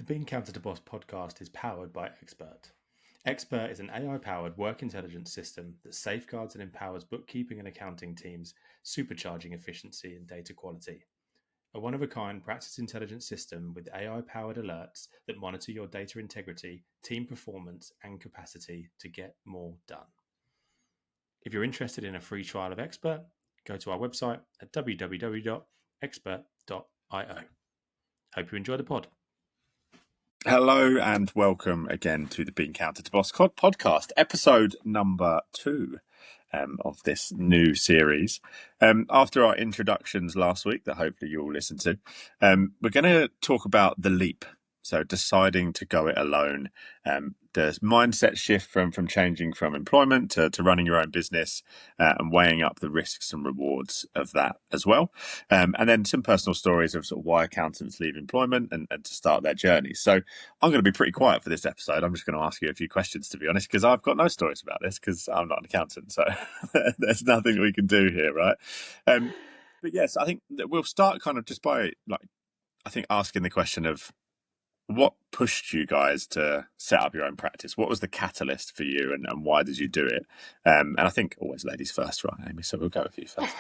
Being Counter to Boss podcast is powered by XBert. XBert is an AI-powered work intelligence system that safeguards and empowers bookkeeping and accounting teams, supercharging efficiency and data quality. A one-of-a-kind practice intelligence system with AI-powered alerts that monitor your data integrity, team performance, and capacity to get more done. If you're interested in a free trial of XBert, go to our website at www.xbert.io. Hope you enjoy the pod. Hello and welcome again to the Being Counter to Boss podcast, episode number 2 of this new series. After our introductions last week that hopefully you all listened to, we're going to talk about the leap. So deciding to go it alone, the mindset shift from changing from employment to running your own business, and weighing up the risks and rewards of that as well. And then some personal stories of sort of why accountants leave employment and to start their journey. So I'm going to be pretty quiet for this episode. I'm just going to ask you a few questions, to be honest, because I've got no stories about this because I'm not an accountant. So there's nothing we can do here, right? But yes, I think that we'll start kind of just by asking the question of, what pushed you guys to set up your own practice? What was the catalyst for you, and why did you do it? And I think always ladies first, right, Amy? So we'll go with you first.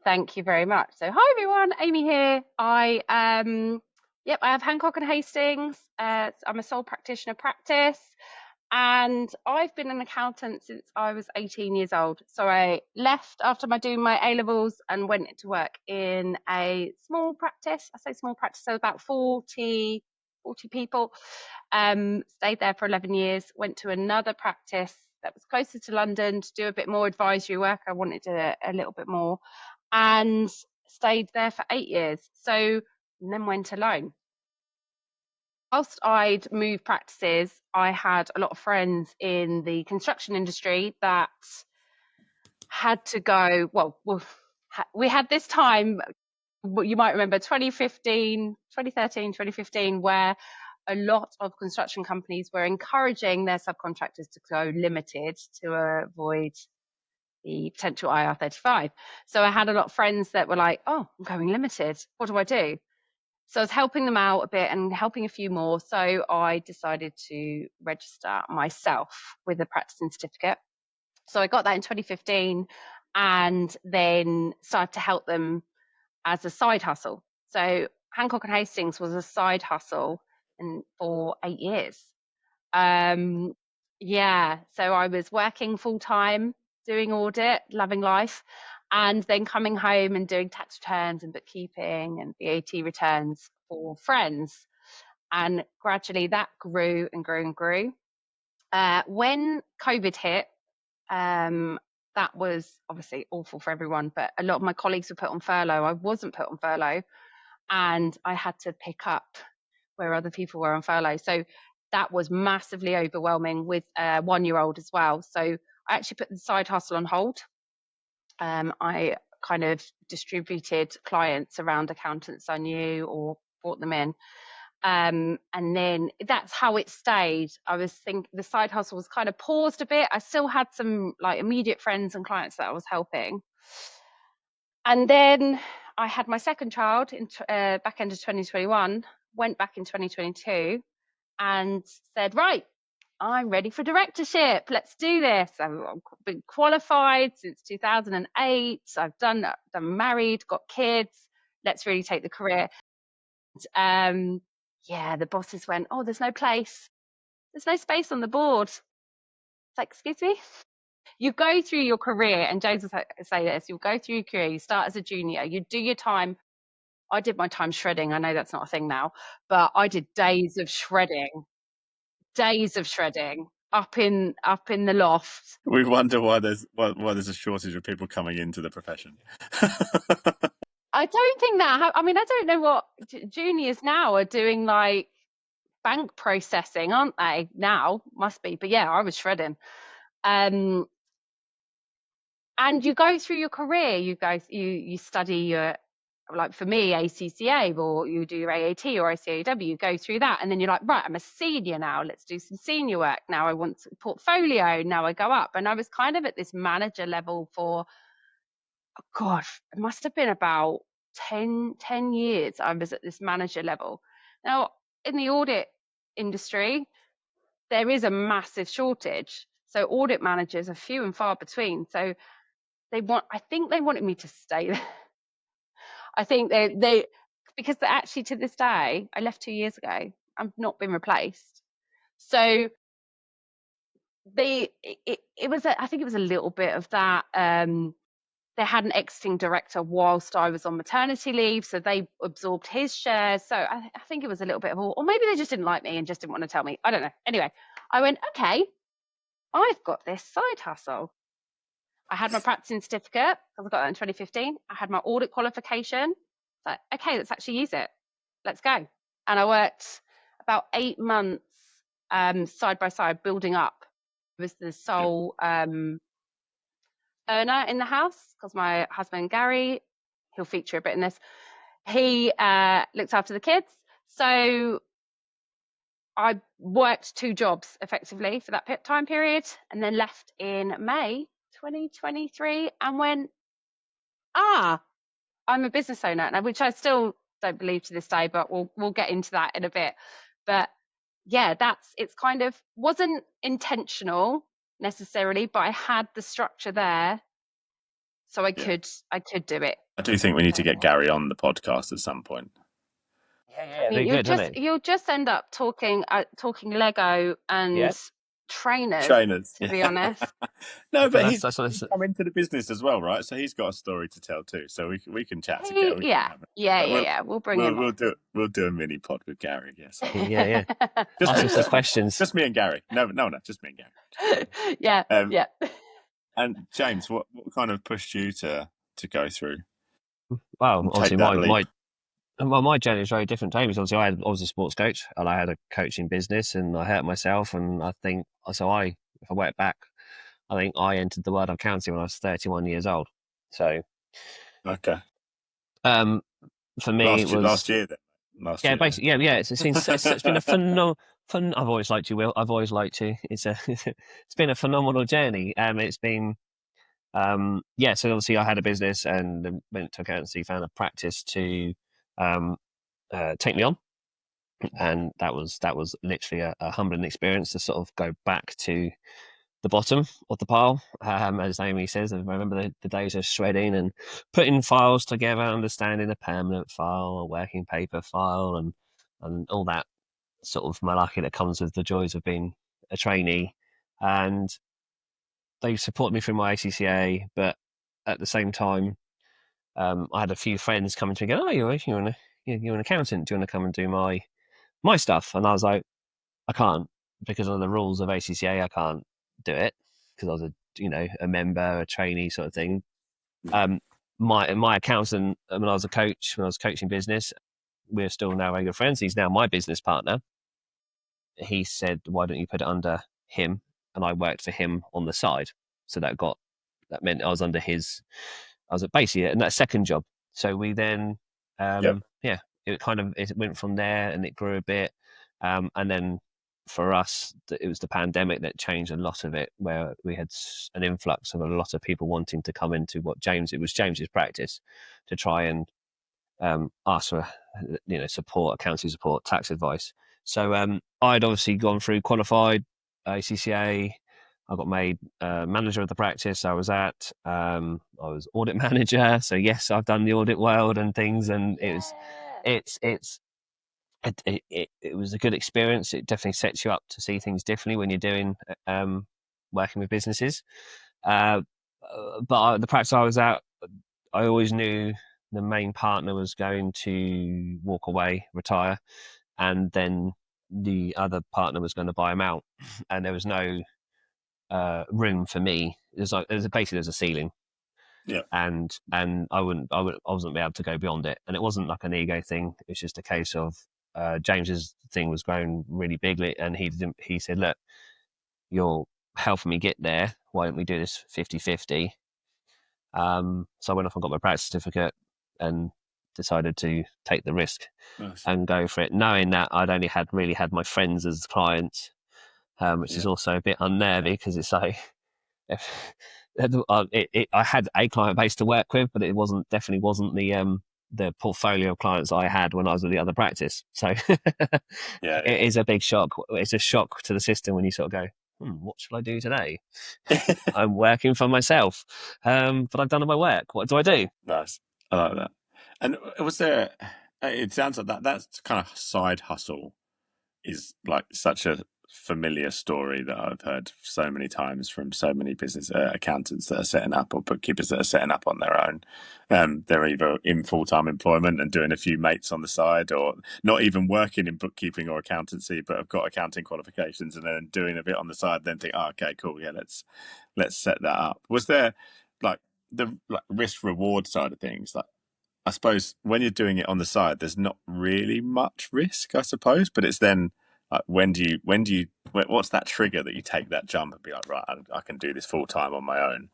Thank you very much. So hi everyone, Amy here. I have Hancock and Hastings. I'm a sole practitioner practice, and I've been an accountant since I was 18 years old. So I left after doing my A-levels and went to work in a small practice. I say small practice, so about 40 people. Stayed there for 11 years, went to another practice that was closer to London to do a bit more advisory work. I wanted to a little bit more, and stayed there for 8 years. So, and then went alone. Whilst I'd moved practices, I had a lot of friends in the construction industry that had to go. We had this time, you might remember 2013, 2015, where a lot of construction companies were encouraging their subcontractors to go limited to avoid the potential IR35. So I had a lot of friends that were like, oh, I'm going limited. What do I do? So I was helping them out a bit and helping a few more. So I decided to register myself with a practicing certificate. So I got that in 2015 and then started to help them as a side hustle. So Hancock and Hastings was a side hustle for 8 years. So I was working full time, doing audit, loving life, and then coming home and doing tax returns and bookkeeping and VAT returns for friends. And gradually that grew and grew and grew. When COVID hit, that was obviously awful for everyone, but a lot of my colleagues were put on furlough. I wasn't put on furlough, and I had to pick up where other people were on furlough. So that was massively overwhelming with a 1-year-old as well. So I actually put the side hustle on hold. I kind of distributed clients around accountants I knew or brought them in. And then that's how it stayed. I was thinking the side hustle was kind of paused a bit. I still had some like immediate friends and clients that I was helping. And then I had my second child in back end of 2021, went back in 2022 and said, right, I'm ready for directorship. Let's do this. I've been qualified since 2008. I've done married, got kids. Let's really take the career. The bosses went, oh, there's no place. There's no space on the board. It's like, excuse me? You go through your career, and James will say this, you'll go through your career, you start as a junior, you do your time. I did my time shredding. I know that's not a thing now, but I did days of shredding up in the loft. We wonder why there's a shortage of people coming into the profession. I don't think that. I don't know what juniors now are doing, like bank processing, aren't they? Now must be, but yeah, I was shredding. And you go through your career. You study your, like for me, ACCA, or you do your AAT or ICAW. You go through that, and then you're like, right, I'm a senior now. Let's do some senior work. Now I want some portfolio. Now I go up, and I was kind of at this manager level for, oh gosh, it must have been about 10 years. I was at this manager level. Now in the audit industry, there is a massive shortage. So audit managers are few and far between. So I think they wanted me to stay there. I think they because actually to this day, I left 2 years ago. I've not been replaced. So it was I think it was a little bit of that. They had an exiting director whilst I was on maternity leave, so they absorbed his shares. So I think it was a little bit of all, or maybe they just didn't like me and just didn't want to tell me. I don't know. Anyway, I went, okay, I've got this side hustle. I had my practicing certificate, because I got that in 2015. I had my audit qualification. So, okay, let's actually use it. Let's go. And I worked about 8 months side by side building up. I was the sole earner in the house, because my husband, Gary, he'll feature a bit in this, he looked after the kids. So I worked 2 jobs effectively for that time period, and then left in May 2023 and went, I'm a business owner, which I still don't believe to this day, but we'll get into that in a bit. But yeah, it's kind of wasn't intentional necessarily, but I had the structure there, so I could do it. I do think we need to get Gary on the podcast at some point. I mean, you'll just end up talking Lego and trainers, to be honest. No, but he's come into the business as well, right? So he's got a story to tell too. So we can chat together. We'll bring him. We'll do a mini pod with Gary. Yes. Yeah. Just questions. Just me and Gary. No, just me and Gary. Yeah. And James, what kind of pushed you to go through? Well, obviously my journey is very different to Amy's. Obviously, I was a sports coach and I had a coaching business, and I hurt myself. And I think if I went back, I think I entered the world of accounting when I was 31 years old. So, okay. For me, it was last year. Then. Basically, yeah. It's been a phenomenal. I've always liked you, Will. I've always liked you. It's been a phenomenal journey. It's been. So obviously I had a business and went to accountancy, found a practice to take me on, and that was literally a humbling experience to sort of go back to the bottom of the pile, as Amy says. I remember the days of shredding and putting files together, understanding a permanent file, a working paper file, and all that sort of malarkey that comes with the joys of being a trainee. And they supported me through my ACCA, but at the same time, I had a few friends coming to me and go, you're an accountant. Do you want to come and do my stuff? And I was like, I can't, because of the rules of ACCA. I can't do it because I was a member, a trainee sort of thing. My accountant, when I was coaching business, we're still now very good friends. He's now my business partner. He said, why don't you put it under him? And I worked for him on the side. So that meant I was under his, I was basically in that second job. So we then, it went from there and it grew a bit. And then for us, it was the pandemic that changed a lot of it, where we had an influx of a lot of people wanting to come into it was James's practice to try and ask for, support, accounting support, tax advice. So I'd obviously gone through qualified ACCA. I got made manager of the practice I was at. I was audit manager. So yes, I've done the audit world and things, and it was a good experience. It definitely sets you up to see things differently when you're doing working with businesses. But the practice I was at, I always knew the main partner was going to walk away, retire, and then the other partner was going to buy him out, and there was no room for me. There's a ceiling, and I wasn't able to go beyond it. And it wasn't like an ego thing. It's just a case of James's thing was growing really big, and he said, look, you're helping me get there, why don't we do this 50-50? So I went off and got my practice certificate and decided to take the risk and go for it, knowing that I'd only really had my friends as clients, which is also a bit unnerving, because it's like I had a client base to work with, but it definitely wasn't the the portfolio of clients I had when I was at the other practice. So Yeah. it is a big shock. It's a shock to the system when you sort of go, what shall I do today? I'm working for myself, but I've done my work. What do I do? Nice. I like that. And was there? It sounds like that's kind of side hustle is like such a familiar story that I've heard so many times from so many business accountants that are setting up, or bookkeepers that are setting up on their own. They're either in full-time employment and doing a few mates on the side, or not even working in bookkeeping or accountancy, but have got accounting qualifications and then doing a bit on the side. Then think, okay, cool, yeah, let's set that up. Was there like the risk reward side of things? Like, I suppose when you're doing it on the side, there's not really much risk, I suppose, but it's then when do you what's that trigger that you take that jump and be like, right, I can do this full time on my own?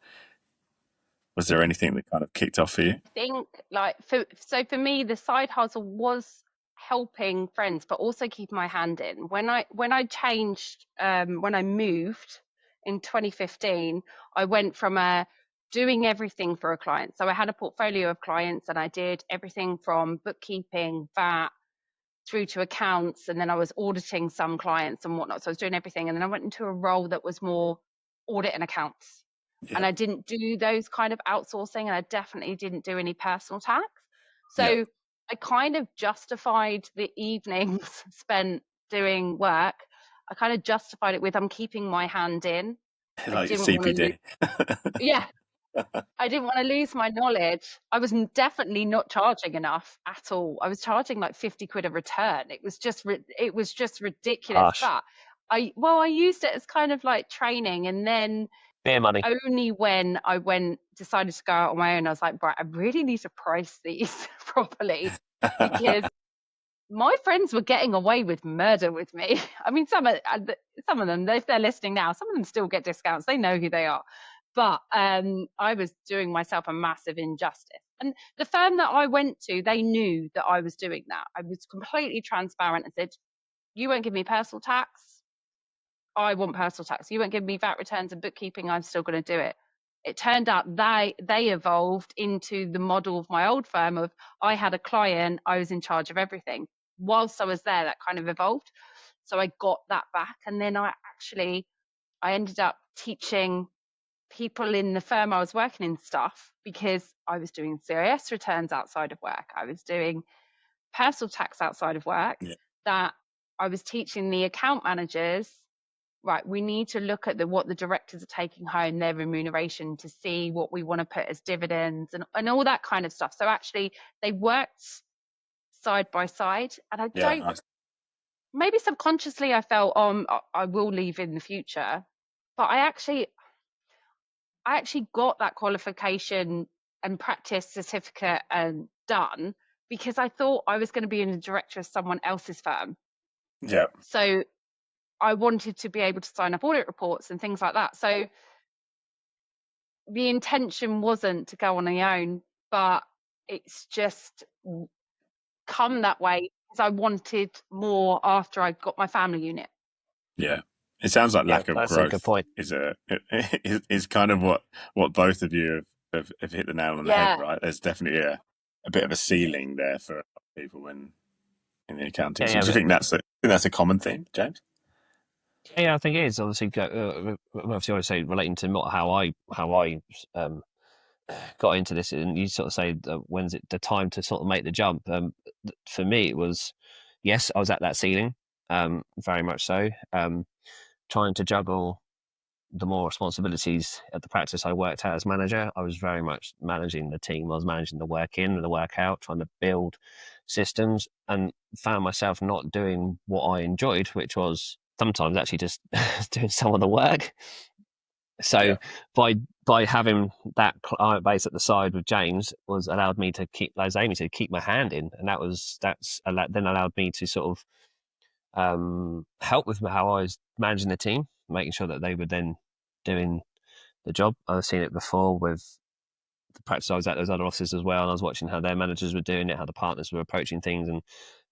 Was there anything that kind of kicked off for you? I think for me, the side hustle was helping friends, but also keeping my hand in. When I changed, when I moved in 2015, I went from doing everything for a client. So I had a portfolio of clients, and I did everything from bookkeeping, VAT, through to accounts, and then I was auditing some clients and whatnot. So I was doing everything, and then I went into a role that was more audit and accounts. Yeah. And I didn't do those kind of outsourcing, and I definitely didn't do any personal tax. So Yeah. I kind of justified the evenings spent doing work. I kind of justified it with, I'm keeping my hand in. I Like your didn't want to CPD. yeah, I didn't want to lose my knowledge. I was definitely not charging enough at all. I was charging like 50 quid a return. It was just ridiculous. Harsh. But I used it as kind of like training, and then Beer money. only when I decided to go out on my own, I was like, right, I really need to price these properly, because my friends were getting away with murder with me. I mean, some of them, if they're listening now, some of them still get discounts. They know who they are. But I was doing myself a massive injustice. And the firm that I went to, they knew that I was doing that. I was completely transparent and said, you won't give me personal tax, I want personal tax. You won't give me VAT returns and bookkeeping, I'm still going to do it. It turned out they evolved into the model of my old firm of, I had a client, I was in charge of everything. Whilst I was there, that kind of evolved. So I got that back. And then I ended up teaching people in the firm I was working in stuff, because I was doing CIS returns outside of work. I was doing personal tax outside of work. Yeah. That I was teaching the account managers, right, we need to look at what the directors are taking home, their remuneration, to see what we want to put as dividends and all that kind of stuff. So actually they worked side by side, and I don't, Nice. maybe subconsciously I felt, I will leave in the future, but I actually got that qualification and practice certificate and done because I thought I was going to be in the director of someone else's firm. Yeah. So I wanted to be able to sign up audit reports and things like that. So the intention wasn't to go on my own, but it's just come that way because I wanted more after I got my family unit. Yeah. It sounds like lack of that's growth a good point. is kind of what both of you have hit the nail on the head, right? There's definitely a bit of a ceiling there for people in the accounting. So do you think that's a common theme, James? Yeah, I think it is. Obviously, obviously, I would say relating to how I got into this, and you sort of say when's it the time to sort of make the jump? For me, it was yes, I was at that ceiling, very much so. Trying to juggle the more responsibilities at the practice I worked at as manager. I was very much managing the team. I was managing the work in and the work out, trying to build systems, and found myself not doing what I enjoyed, which was sometimes actually just doing some of the work. So by having that client base at the side with James was allowed me to keep, as Amy said, keep my hand in, and then allowed me to sort of help with how I was managing the team, making sure that they were then doing the job. I've seen it before with the practice I was at, those other offices as well, and I was watching how their managers were doing it, how the partners were approaching things, and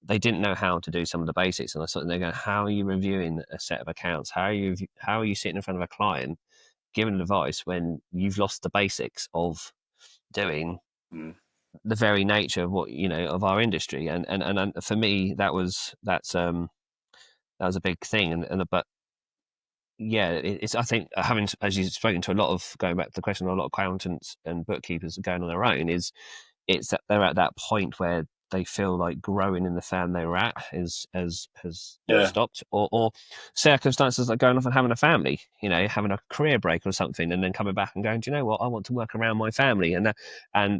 they didn't know how to do some of the basics. And I thought, they're going, how are you reviewing a set of accounts? How are you sitting in front of a client giving advice when you've lost the basics of doing the very nature of what of our industry, and for me that's a big thing, but yeah, it's I think having, as you've spoken to a lot of, going back to the question, a lot of accountants and bookkeepers are going on their own, it's that they're at that point where they feel like growing in the firm they were at has stopped, or circumstances like going off and having a family, having a career break or something, and then coming back and going, do you know what, I want to work around my family, and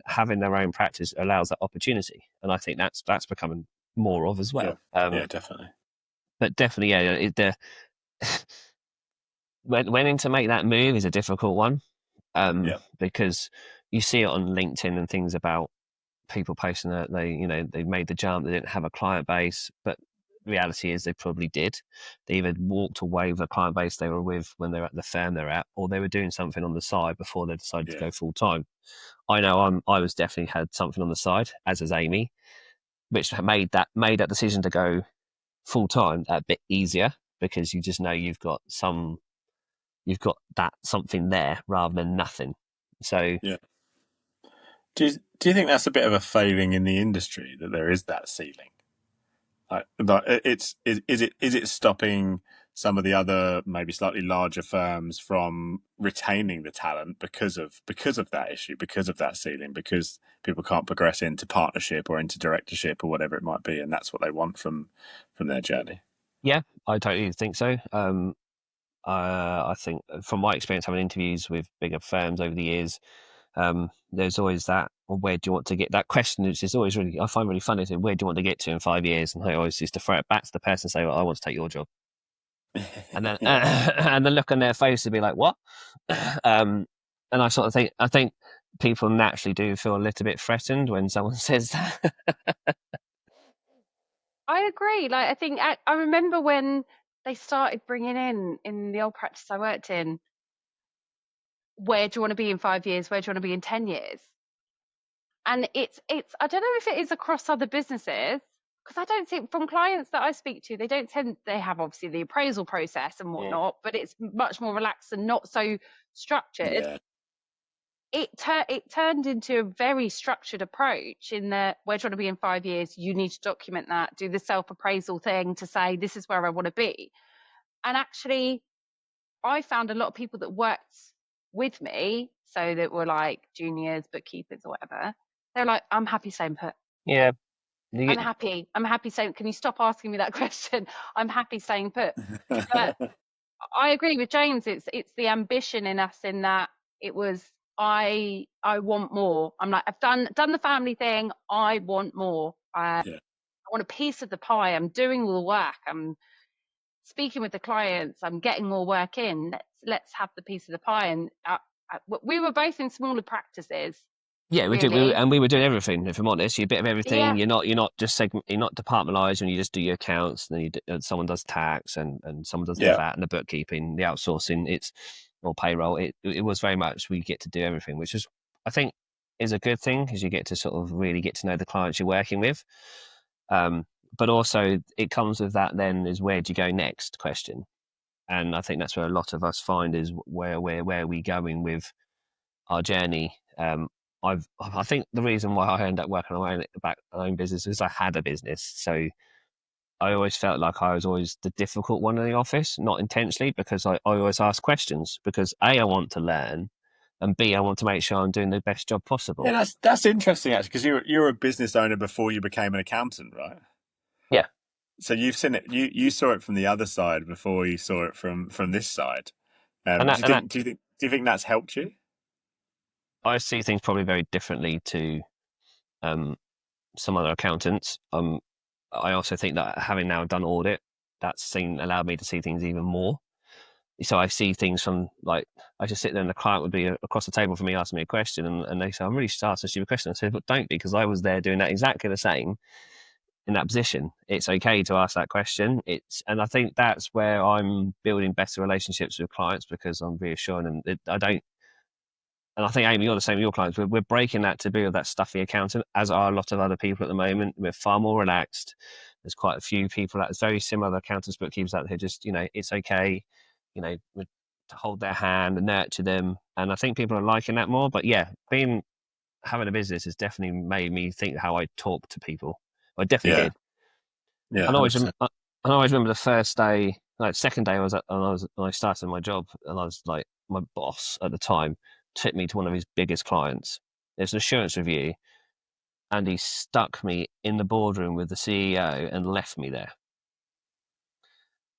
having their own practice allows that opportunity, and I think that's becoming more of as well. Yeah, definitely. But definitely, yeah, when to make that move is a difficult one, because you see it on LinkedIn and things about people posting that they made the jump, they didn't have a client base, but the reality is they probably did. They either walked away with a client base they were with when they're at the firm they're at, or they were doing something on the side before they decided to go full time. I know I was definitely had something on the side, as is Amy, which made that decision to go full time a bit easier, because you just know you've got that something there rather than nothing. So yeah. Do you think that's a bit of a failing in the industry, that there is that ceiling? Is it stopping some of the other maybe slightly larger firms from retaining the talent because of that issue, because of that ceiling, because people can't progress into partnership or into directorship or whatever it might be, and that's what they want from their journey? Yeah, I totally think so. I think from my experience having interviews with bigger firms over the years, there's always that, well, where do you want to get, that question, which is always I find really funny, where do you want to get to in 5 years? And I always used to throw it back to the person and say, well, I want to take your job. And then and the look on their face would be like, what? And I sort of think people naturally do feel a little bit threatened when someone says that. I agree. Like, I think I remember when they started bringing in the old practice I worked in, where do you want to be in 5 years? Where do you want to be in 10 years? And it's I don't know if it is across other businesses, because I don't think, from clients that I speak to, they have obviously the appraisal process and whatnot, but it's much more relaxed and not so structured. Yeah. It turned into a very structured approach, in that, where do you want to be in 5 years? You need to document that, do the self-appraisal thing to say, this is where I want to be. And actually, I found a lot of people that worked with me, so that were like juniors, bookkeepers or whatever, they're like, I'm happy staying put. Yeah. I'm happy saying, can you stop asking me that question? I'm happy staying put. But I agree with James. It's the ambition in us, in that it was, I want more. I'm like, I've done the family thing. I want more. I want a piece of the pie. I'm doing all the work. I'm speaking with the clients. I'm getting more work in. Let's have the piece of the pie. And we were both in smaller practices. Yeah, we really. did, and we were doing everything. If I'm honest, you're a bit of everything. Yeah. You're not just you're not departmentalized when you just do your accounts. And then someone does tax, and someone does the VAT and the bookkeeping, the outsourcing. Or payroll. It was very much, we get to do everything, which is, I think, is a good thing, because you get to sort of really get to know the clients you're working with. But also it comes with that then is, where do you go next question, and I think that's where a lot of us find is, where are we going with our journey. I think the reason why I ended up working on my own business is I had a business. So I always felt like I was always the difficult one in the office, not intentionally, because I always ask questions, because A, I want to learn, and B, I want to make sure I'm doing the best job possible. Yeah, that's interesting, actually, because you're a business owner before you became an accountant, right? Yeah. So you've seen it. You saw it from the other side before you saw it from this side. Do you think that's helped you? I see things probably very differently to some other accountants. I also think that, having now done audit, allowed me to see things even more. So I see things from, like, I just sit there and the client would be across the table from me asking me a question, and they say, I'm really starting to ask you a question. I said, but don't be, because I was there doing that exactly the same in that position. It's okay to ask that question. And I think that's where I'm building better relationships with clients, because I'm reassuring them. And I think, Amy, you're the same with your clients. We're breaking that to be that stuffy accountant, as are a lot of other people at the moment. We're far more relaxed. There's quite a few people that's very similar accountants, bookkeepers out there, just, it's okay, to hold their hand and nurture them. And I think people are liking that more. But yeah, being having a business has definitely made me think how I talk to people. I definitely did. Yeah, And I 100%. always remember the first day, like second day when I started my job, and I was like, my boss at the time took me to one of his biggest clients. There's an assurance review, and he stuck me in the boardroom with the CEO and left me there.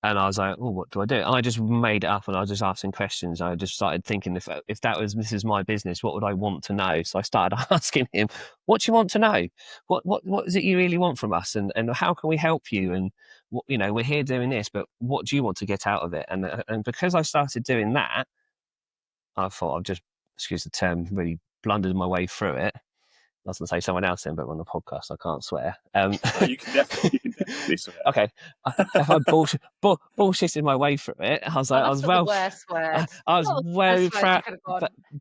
And I was like, oh, what do I do? And I just made it up, and I was just asking questions. I just started thinking, this is my business, what would I want to know? So I started asking him, what do you want to know? What is it you really want from us? And how can we help you? And we're here doing this, but what do you want to get out of it? And because I started doing that, I thought I've just, excuse the term, really blundered my way through it. I was going to say someone else then, but on the podcast, I can't swear. No, you can definitely swear. Okay. If I bullshitted my way through it, I was like, that's the worst word. I was very proud,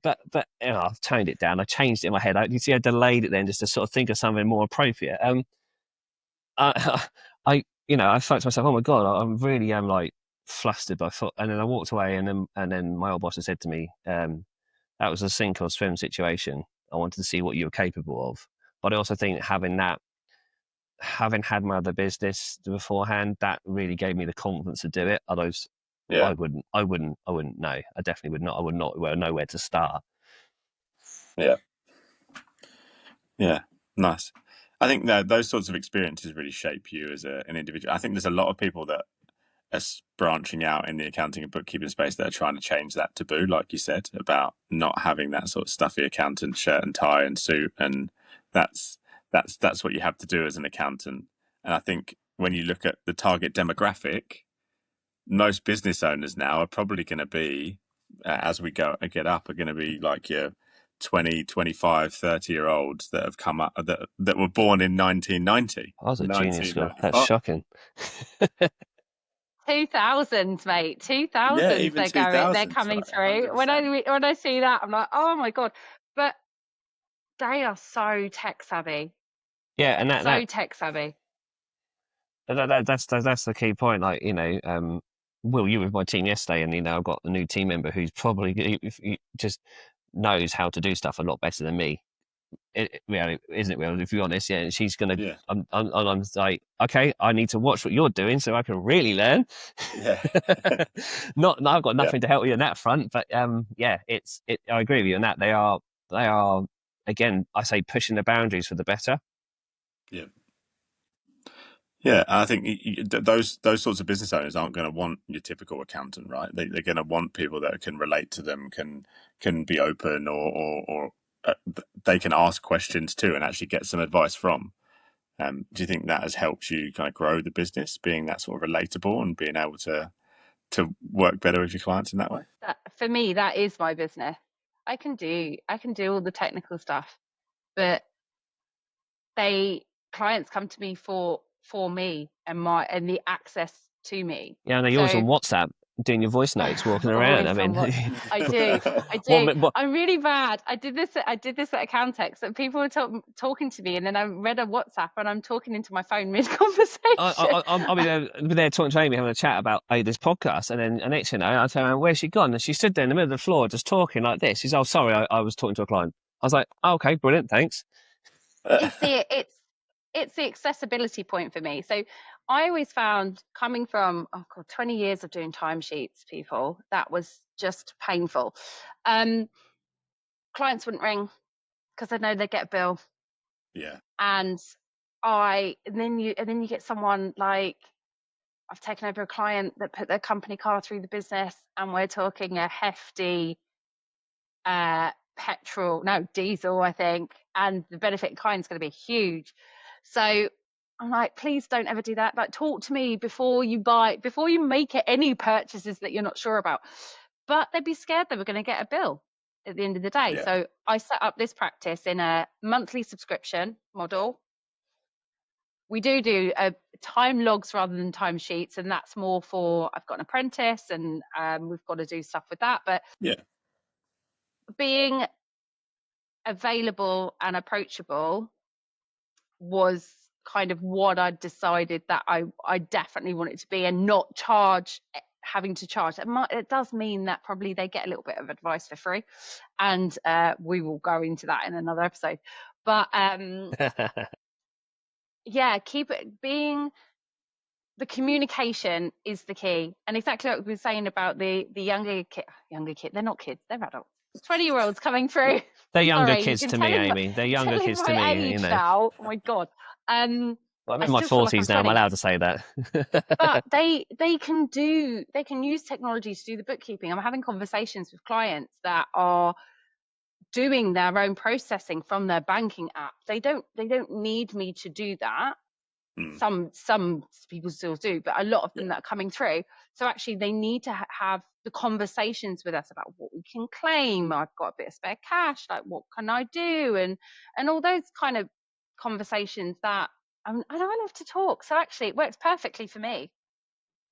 but I've toned it down. I changed it in my head. You see, I delayed it then just to sort of think of something more appropriate. I thought to myself, oh my God, I really am like flustered by thought. And then I walked away, and then my old boss had said to me, that was a sink or swim situation. I wanted to see what you were capable of. But I also think having had my other business beforehand, that really gave me the confidence to do it. Otherwise, I wouldn't know. I definitely would not. I would not know where to start. Yeah, nice. I think that those sorts of experiences really shape you as an individual. I think there's a lot of people that are branching out in the accounting and bookkeeping space that are trying to change that taboo, like you said, about not having that sort of stuffy accountant shirt and tie and suit, and that's what you have to do as an accountant. And I think when you look at the target demographic, most business owners now are probably going to be, as we get up, are going to be like your 20, 25, 30-year-olds that have come up, that were born in 1990. I was a junior school. That's shocking. 2000s, mate. 2000s. Yeah, even they're coming through. 100%. When I see that, I'm like, oh my God. But they are so tech savvy. Yeah, and so tech savvy. That's the key point. Like, Will, you were with my team yesterday, and I've got a new team member who's probably he just knows how to do stuff a lot better than me. Isn't it, Will? If you're honest, yeah. And she's gonna. Yeah. I'm like, okay, I need to watch what you're doing so I can really learn. Yeah. I've got nothing to help you on that front, but I agree with you on that. They are again, I say, pushing the boundaries for the better. Yeah. Yeah, I think those sorts of business owners aren't going to want your typical accountant, right? They're going to want people that can relate to them, can be open, or they can ask questions too and actually get some advice from. Do you think that has helped you kind of grow the business, being that sort of relatable and being able to work better with your clients in that way? For me, that is my business. I can do all the technical stuff, but clients come to me for me and the access to me. Yeah, and they're always on WhatsApp doing your voice notes, walking around. I mean, I do. I'm really bad. I did this at Accountex, and people were talking to me, and then I read a WhatsApp, and I'm talking into my phone mid-conversation. I'll be there talking to Amy, having a chat about this podcast, and then next thing you know, I tell her, where's she gone? And she stood there in the middle of the floor just talking like this. She's, oh, sorry, I was talking to a client. I was like, oh, okay, brilliant, thanks. It's the accessibility point for me. So I always found, coming from 20 years of doing timesheets, people, that was just painful. Clients wouldn't ring because they know they'd get a bill. Yeah. And then you get someone like, I've taken over a client that put their company car through the business, and we're talking a hefty diesel, I think, and the benefit in kind is going to be huge. So I'm like, please don't ever do that. Like, talk to me before you make any purchases that you're not sure about. But they'd be scared they were going to get a bill at the end of the day. Yeah. So I set up this practice in a monthly subscription model. We do time logs rather than time sheets, and that's more for, I've got an apprentice, and we've got to do stuff with that. But yeah, being available and approachable was kind of what I decided that I definitely wanted to be, and not charge having to charge. It does mean that probably they get a little bit of advice for free, and we will go into that in another episode. But yeah, keep it being. The communication is the key, and exactly what we were saying about the younger kid. They're not kids, they're adults. 20-year-olds coming through. They're younger Sorry, kids you to can me, tell Amy. They're younger kids to my me. age now. Oh my god. Well, I'm I in my still feel like I'm 40s now. I'm 20. allowed to say that. But they can use technology to do the bookkeeping. I'm having conversations with clients that are doing their own processing from their banking app. They don't need me to do that. Some people still do, but a lot of them that are coming through. So actually they need to have the conversations with us about what we can claim. I've got a bit of spare cash, like what can I do, and all those kind of conversations that I love to talk. So actually it works perfectly for me.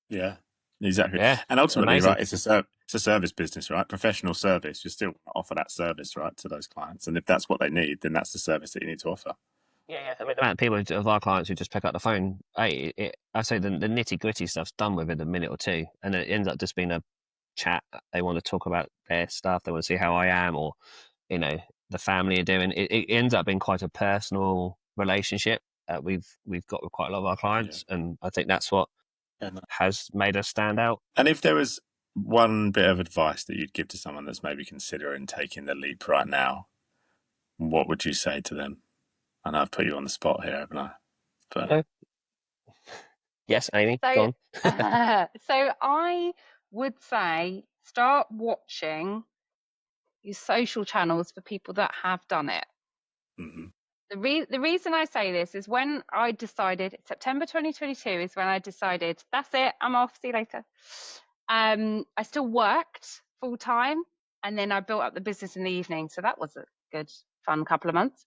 Yeah, exactly. Yeah, and ultimately, amazing. right, it's a service business, right? Professional service. You still offer that service, right, to those clients, and if that's what they need, then that's the service that you need to offer. Yeah. I mean, the amount of people of our clients who just pick up the phone, I say the nitty gritty stuff's done within a minute or two, and it ends up just being a chat. They want to talk about their stuff. They want to see how I am, or the family are doing. It ends up being quite a personal relationship we've got with quite a lot of our clients, and I think that's what has made us stand out. And if there was one bit of advice that you'd give to someone that's maybe considering taking the leap right now, what would you say to them? I know I've put you on the spot here, haven't I? But yes, Amy, go on. So I would say start watching your social channels for people that have done it. Mm-hmm. The reason I say this is when I decided, September 2022 is when I decided, that's it, I'm off, see you later. I still worked full time, and then I built up the business in the evening. So that was a good, fun couple of months.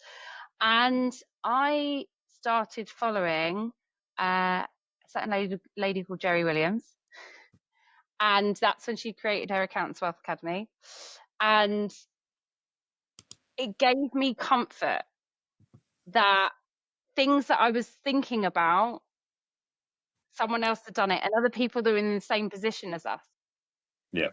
And I started following a certain lady called Jerry Williams. And that's when she created her Accountants Wealth Academy. And it gave me comfort that things that I was thinking about, someone else had done it, and other people that were in the same position as us. Yeah.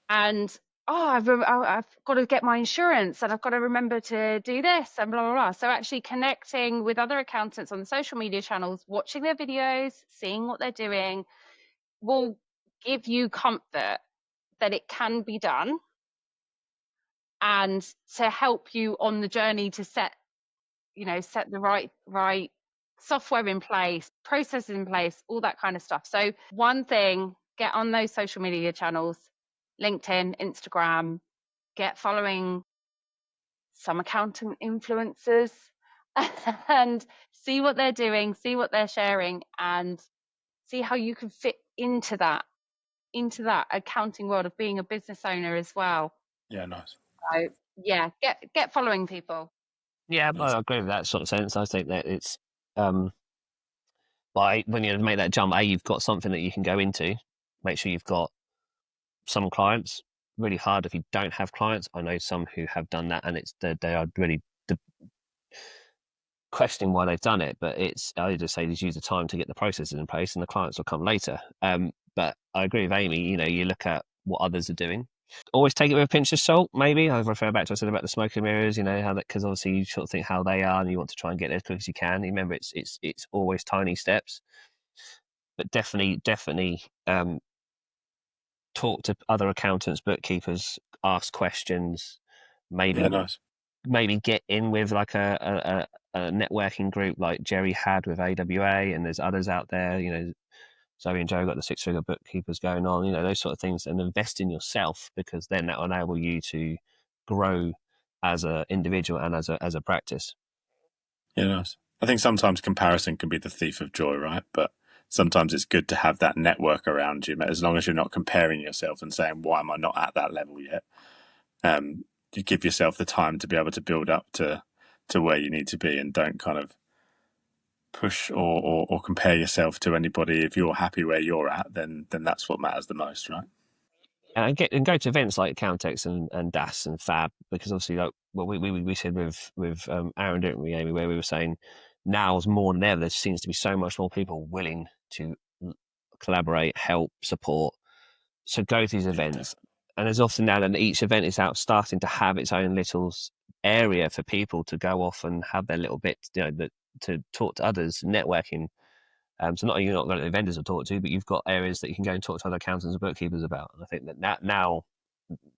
And I've got to get my insurance, and I've got to remember to do this, and blah blah blah. So actually connecting with other accountants on the social media channels, watching their videos, seeing what they're doing, will give you comfort that it can be done, and to help you on the journey to set the right software in place, processes in place, all that kind of stuff. So one thing, get on those social media channels, LinkedIn, Instagram, get following some accountant influencers and see what they're doing, see what they're sharing, and see how you can fit into that accounting world of being a business owner as well. Yeah, nice. So yeah, get following people. Yeah, I agree with that sort of sense. I think that it's like when you make that jump, you've got something that you can go into. Make sure you've got some clients. Really hard if you don't have clients. I know some who have done that, and they are really questioning why they've done it. But I just say just use the time to get the processes in place, and the clients will come later. But I agree with Amy. You look at what others are doing. Always take it with a pinch of salt. Maybe I refer back to what I said about the smoke and mirrors. How that, because obviously you sort of think how they are, and you want to try and get there as quick as you can. Remember, it's always tiny steps, but definitely talk to other accountants, bookkeepers, ask questions. Maybe get in with like a networking group like Jerry had with AWA, and there's others out there. Zoe and Joe got the 6-figure bookkeepers going on, those sort of things, and invest in yourself, because then that will enable you to grow as an individual and as a practice. Yeah, nice. I think sometimes comparison can be the thief of joy, right? But sometimes it's good to have that network around you, as long as you're not comparing yourself and saying, why am I not at that level yet? You give yourself the time to be able to build up to where you need to be, and don't kind of push or compare yourself to anybody. If you're happy where you're at, then that's what matters the most, right? And go to events like Countex and DAS and Fab, because obviously, like what we said with Aaron, didn't we, Amy, where we were saying now's more than ever, there seems to be so much more people willing to collaborate, help, support. So go to these events. And there's often now that each event is out starting to have its own little area for people to go off and have their little bit, to talk to others, networking. So not only you're not going to the vendors to talk to, but you've got areas that you can go and talk to other accountants and bookkeepers about. And I think that now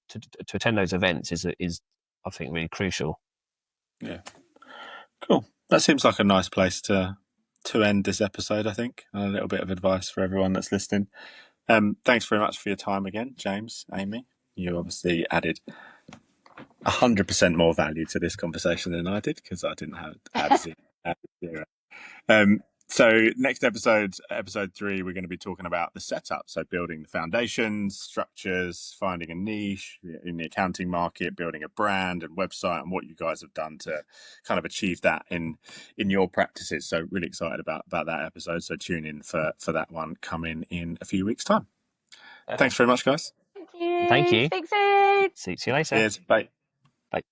to attend those events is I think really crucial. Yeah, cool. That seems like a nice place to end this episode, I think. A little bit of advice for everyone that's listening. Thanks very much for your time again, James, Amy. You obviously added 100% more value to this conversation than I did, because I didn't have zero. So next episode 3, we're going to be talking about the setup. So building the foundations, structures, finding a niche in the accounting market, building a brand and website, and what you guys have done to kind of achieve that in your practices. So really excited about that episode. So tune in for that one coming in a few weeks' time. Thanks very much, guys. Thank you. Thank you. Speak soon. See you later. Cheers. Bye. Bye.